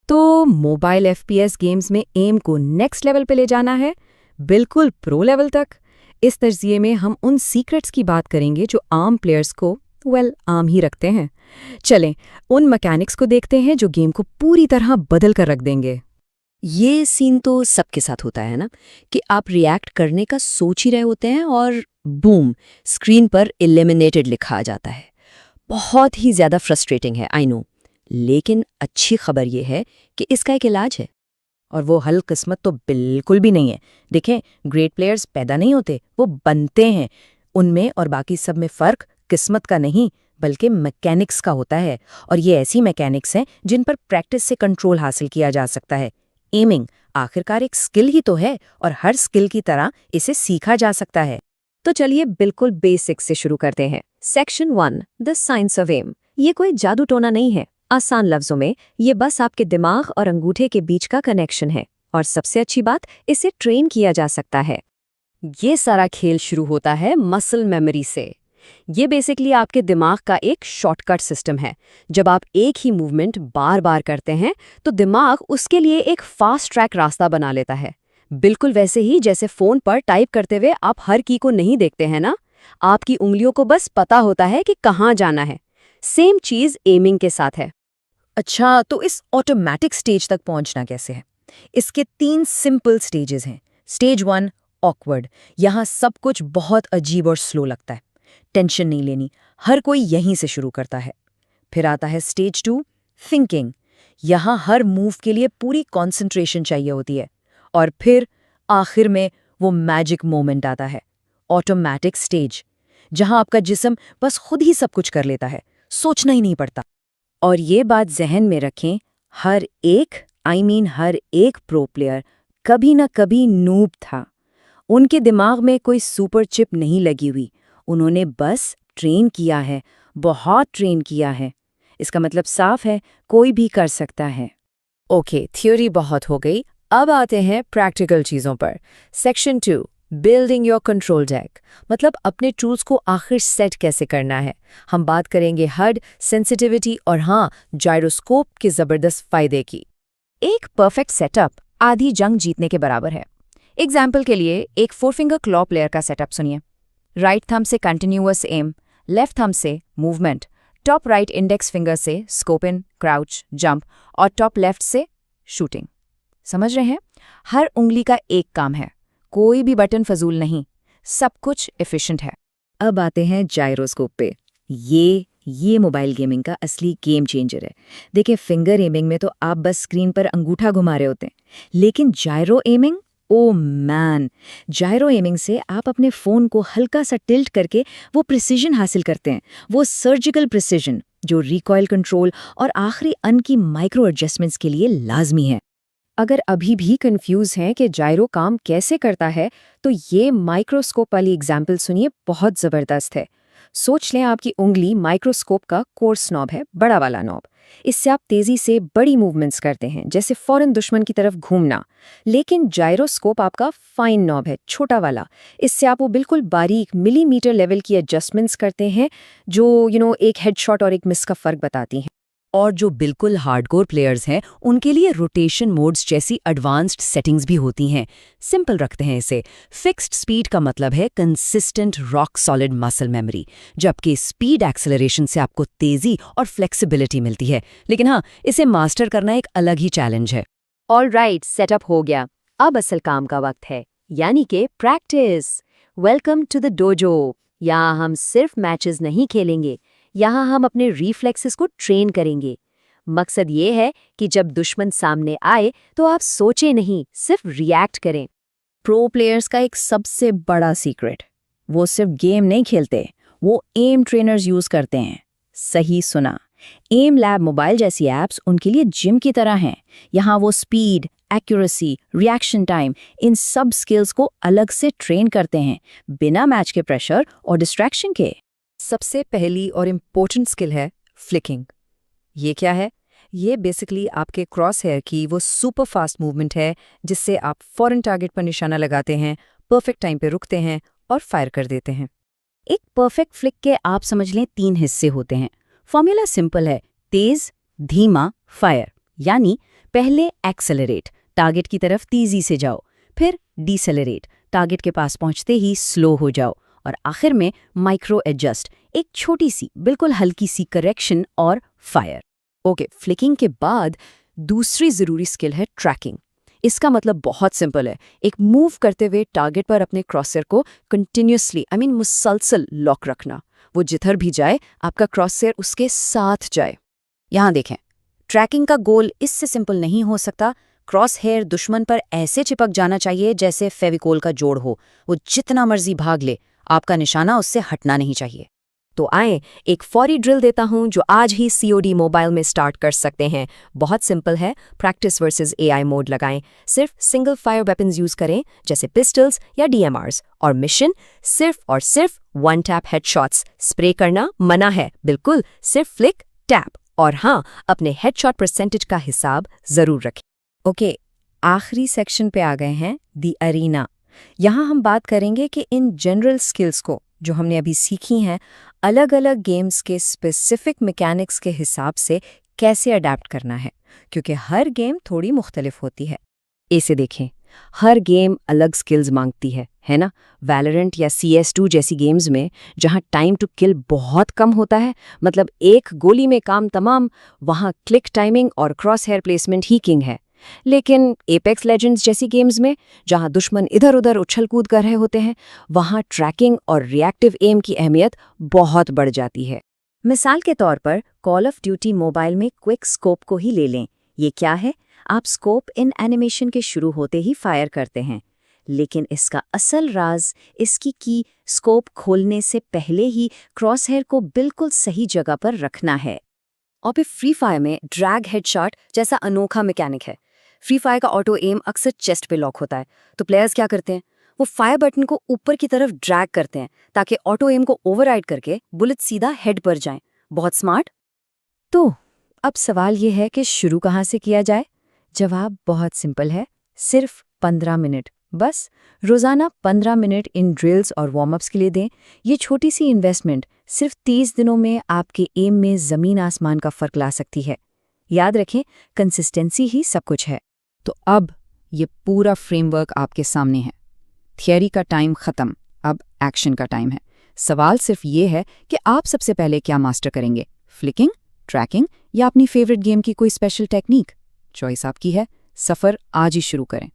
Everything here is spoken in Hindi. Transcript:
तो मोबाइल एफपीएस गेम्स में एम को नेक्स्ट लेवल पे ले जाना है, बिल्कुल प्रो लेवल तक। इस तर्जिए में हम उन सीक्रेट्स की बात करेंगे जो आम प्लेयर्स को आम ही रखते हैं। चलें उन मैकेनिक्स को देखते हैं जो गेम को पूरी तरह बदल कर रख देंगे। ये सीन तो सबके साथ होता है ना, कि आप रिएक्ट करने का सोच ही रहे होते हैं और बूम, स्क्रीन पर एलिमिनेटेड लिखा आ जाता है। बहुत ही ज़्यादा फ्रस्ट्रेटिंग है, आई नो। लेकिन अच्छी खबर ये है कि इसका एक इलाज है। और वो हल किस्मत तो बिल्कुल भी नहीं है। देखें, ग्रेट प्लेयर्स पैदा नहीं होते, वो बनते हैं। उनमें और बाकी सब में फ़र्क किस्मत का नहीं बल्कि मैकेनिक्स का होता है। और ये ऐसी मैकेनिक्स हैं जिन पर प्रैक्टिस से कंट्रोल हासिल किया जा सकता है। एमिंग आखिरकार एक स्किल ही तो है और हर स्किल की तरह इसे सीखा जा सकता है। तो चलिए बिल्कुल बेसिक से शुरू करते हैं। Section 1, the science of M. ये कोई जादू टोना नहीं है। आसान लफ्जों में ये बस आपके दिमाग और अंगूठे के बीच का कनेक्शन है। और सबसे अच्छी बात, इसे ट्रेन किया जा सकता है। ये सारा खेल शुरू होता है मसल मेमोरी से। ये बेसिकली आपके दिमाग का एक शॉर्टकट सिस्टम है। जब आप एक ही मूवमेंट बार बार करते हैं तो दिमाग उसके लिए एक फास्ट ट्रैक रास्ता बना लेता है। बिल्कुल वैसे ही जैसे फोन पर टाइप करते हुए आप हर की को नहीं देखते हैं ना, आपकी उंगलियों को बस पता होता है कि कहाँ जाना है। सेम चीज एमिंग के साथ है। अच्छा, तो इस ऑटोमेटिक स्टेज तक पहुंचना कैसे है? इसके 3 सिंपल स्टेजेस हैं। Stage 1 awkward. यहाँ सब कुछ बहुत अजीब और स्लो लगता है। टेंशन नहीं लेनी, हर कोई यहीं से शुरू करता है। फिर आता है स्टेज 2 थिंकिंग। यहाँ हर मूव के लिए पूरी कंसंट्रेशन चाहिए होती है। और फिर आखिर में वो मैजिक मोमेंट आता है, ऑटोमेटिक स्टेज, जहां आपका जिस्म बस खुद ही सब कुछ कर लेता है, सोचना ही नहीं पड़ता। और ये बात जहन में रखें, हर एक प्रो प्लेयर कभी न कभी नूब था। उनके दिमाग में कोई सुपर चिप नहीं लगी हुई, उन्होंने बस ट्रेन किया है, बहुत ट्रेन किया है। इसका मतलब साफ है, कोई भी कर सकता है। ओके, थ्योरी बहुत हो गई, अब आते हैं प्रैक्टिकल चीज़ों पर। Section 2, building your control deck, मतलब अपने टूल्स को आखिर सेट कैसे करना है। हम बात करेंगे हड, सेंसिटिविटी और हाँ, जायरोस्कोप के ज़बरदस्त फायदे की। एक परफेक्ट सेटअप आधी जंग जीतने के बराबर है। एग्जाम्पल के लिए एक 4 फिंगर क्लॉ प्लेयर का सेटअप सुनिए। राइट थंब से कंटिन्यूअस एम, लेफ्ट थंब से movement, top right index finger से स्कोप इन, क्राउच, जंप और टॉप लेफ्ट से शूटिंग। समझ रहे हैं? हर उंगली का एक काम है, कोई भी बटन फजूल नहीं, सब कुछ एफिशिएंट है। अब आते हैं जायरोस्कोप पे। ये मोबाइल गेमिंग का असली गेम चेंजर है। देखिए, फिंगर एमिंग में तो आप बस स्क्रीन पर अंगूठा घुमा रहे होते हैं, लेकिन जायरो एमिंग, ओ मैन, जायरो एमिंग से आप अपने फोन को हल्का सा टिल्ट करके वो प्रिसीजन हासिल करते हैं, वो सर्जिकल प्रिसीजन जो रिकॉइल कंट्रोल और आखिरी अन की माइक्रो एडजस्टमेंट्स के लिए लाजमी है। अगर अभी भी कंफ्यूज हैं कि जायरो काम कैसे करता है, तो ये माइक्रोस्कोप वाली एग्जाम्पल सुनिए, बहुत ज़बरदस्त है। सोच लें आपकी उंगली माइक्रोस्कोप का कोर्स नॉब है, बड़ा वाला नॉब। इससे आप तेज़ी से बड़ी मूवमेंट्स करते हैं, जैसे फौरन दुश्मन की तरफ घूमना। लेकिन जायरोस्कोप आपका फाइन नॉब है, छोटा वाला। इससे आप वो बिल्कुल बारीक मिलीमीटर लेवल की एडजस्टमेंट्स करते हैं जो एक हेडशॉट और एक मिस का फ़र्क बताती हैं। और जो बिल्कुल हार्डकोर प्लेयर्स हैं, उनके लिए रोटेशन मोड्स जैसी एडवांस्ड सेटिंग्स भी होती हैं। सिंपल रखते हैं इसे। फिक्स्ड स्पीड का मतलब है consistent rock solid muscle memory, जबकि स्पीड एक्सेलरेशन से आपको तेजी और फ्लेक्सिबिलिटी मिलती है। लेकिन हाँ, इसे मास्टर करना एक अलग ही चैलेंज है। ऑलराइट, सेटअप हो गया, अब असल काम का वक्त है, यानी कि practice. Welcome to the dojo. यहाँ हम सिर्फ मैचेस नहीं खेलेंगे, यहाँ हम अपने रिफ्लेक्सेस को ट्रेन करेंगे। मकसद ये है कि जब दुश्मन सामने आए तो आप सोचें नहीं, सिर्फ रिएक्ट करें। प्रो प्लेयर्स का एक सबसे बड़ा सीक्रेट, वो सिर्फ गेम नहीं खेलते, वो एम ट्रेनर्स यूज करते हैं। सही सुना, एम लैब मोबाइल जैसी ऐप्स उनके लिए जिम की तरह हैं। यहाँ वो स्पीड, एक्यूरेसी, रिएक्शन टाइम, इन सब स्किल्स को अलग से ट्रेन करते हैं, बिना मैच के प्रेशर और डिस्ट्रैक्शन के। सबसे पहली और इम्पोर्टेंट स्किल है फ्लिकिंग। ये क्या है? ये बेसिकली आपके क्रॉस हेयर की वो सुपर फास्ट मूवमेंट है जिससे आप फौरन टारगेट पर निशाना लगाते हैं, परफेक्ट टाइम पे रुकते हैं और फायर कर देते हैं। एक परफेक्ट फ्लिक के आप समझ लें 3 हिस्से होते हैं। फॉर्मूला सिंपल है, तेज, धीमा, फायर। यानी पहले एक्सेलरेट, टारगेट की तरफ तेजी से जाओ, फिर डिसेलरेट, टारगेट के पास पहुंचते ही स्लो हो जाओ, और आखिर में माइक्रो एडजस्ट, एक छोटी सी बिल्कुल हल्की सी करेक्शन और फायर। ओके, फ्लिकिंग के बाद दूसरी ज़रूरी स्किल है ट्रैकिंग। इसका मतलब बहुत सिंपल है, एक मूव करते हुए टारगेट पर अपने क्रॉसर को कंटिन्यूसली मुसलसल लॉक रखना। वो जिधर भी जाए आपका क्रॉसर उसके साथ जाए। यहाँ देखें, ट्रैकिंग का गोल इससे सिंपल नहीं हो सकता। क्रॉस हेयर दुश्मन पर ऐसे चिपक जाना चाहिए जैसे फेविकोल का जोड़ हो। वो जितना मर्जी भाग ले, आपका निशाना उससे हटना नहीं चाहिए। तो आए एक फौरी ड्रिल देता हूं जो आज ही COD मोबाइल में स्टार्ट कर सकते हैं। बहुत सिंपल है, प्रैक्टिस वर्सेस AI मोड लगाएं, सिर्फ सिंगल फायर वेपन्स यूज करें जैसे पिस्टल्स या DMRs, और मिशन सिर्फ और सिर्फ वन टैप हेडशॉट्स। स्प्रे करना मना है, बिल्कुल सिर्फ फ्लिक टैप। और हाँ, अपने हेडशॉट परसेंटेज का हिसाब जरूर रखें। ओके, आखिरी सेक्शन पे आ गए हैं, दी अरीना। यहाँ हम बात करेंगे कि इन जनरल स्किल्स को जो हमने अभी सीखी हैं अलग अलग गेम्स के स्पेसिफिक मैकेनिक्स के हिसाब से कैसे अडेप्ट करना है, क्योंकि हर गेम थोड़ी मुख्तलिफ होती है। इसे देखें, हर गेम अलग स्किल्स मांगती है ना? वैलोरेंट या CS2 जैसी गेम्स में जहां टाइम टू किल बहुत कम होता है, मतलब एक गोली में काम तमाम, वहां क्लिक टाइमिंग और क्रॉस हेयर प्लेसमेंट ही किंग है। लेकिन एपेक्स लेजेंड्स जैसी गेम्स में जहां दुश्मन इधर उधर उछल कूद कर रहे होते हैं, वहां ट्रैकिंग और रिएक्टिव एम की अहमियत बहुत बढ़ जाती है। मिसाल के तौर पर कॉल ऑफ ड्यूटी मोबाइल में क्विक स्कोप को ही ले लें। ये क्या है? आप स्कोप इन एनिमेशन के शुरू होते ही फायर करते हैं, लेकिन इसका असल राज इसकी की स्कोप खोलने से पहले ही क्रॉस हेयर को बिल्कुल सही जगह पर रखना है। और फिर फ्री फायर में ड्रैग हेडशॉट जैसा अनोखा मैकेनिक है। फ्री फायर का ऑटो एम अक्सर चेस्ट पे लॉक होता है, तो प्लेयर्स क्या करते हैं, वो फायर बटन को ऊपर की तरफ ड्रैग करते हैं ताकि ऑटो एम को ओवरराइड करके बुलेट सीधा हेड पर जाएं। बहुत स्मार्ट। तो अब सवाल ये है कि शुरू कहाँ से किया जाए? जवाब बहुत सिंपल है, सिर्फ 15 मिनट। बस रोज़ाना 15 मिनट इन ड्रिल्स और वार्म-अप्स के लिए दें। ये छोटी सी इन्वेस्टमेंट सिर्फ 30 दिनों में आपके एम में ज़मीन आसमान का फ़र्क ला सकती है। याद रखें, कंसिस्टेंसी ही सब कुछ है। तो अब ये पूरा फ्रेमवर्क आपके सामने है। थियरी का टाइम ख़त्म, अब एक्शन का टाइम है। सवाल सिर्फ ये है कि आप सबसे पहले क्या मास्टर करेंगे, फ्लिकिंग, ट्रैकिंग या अपनी फेवरेट गेम की कोई स्पेशल टेक्निक? चॉइस आपकी है, सफ़र आज ही शुरू करें।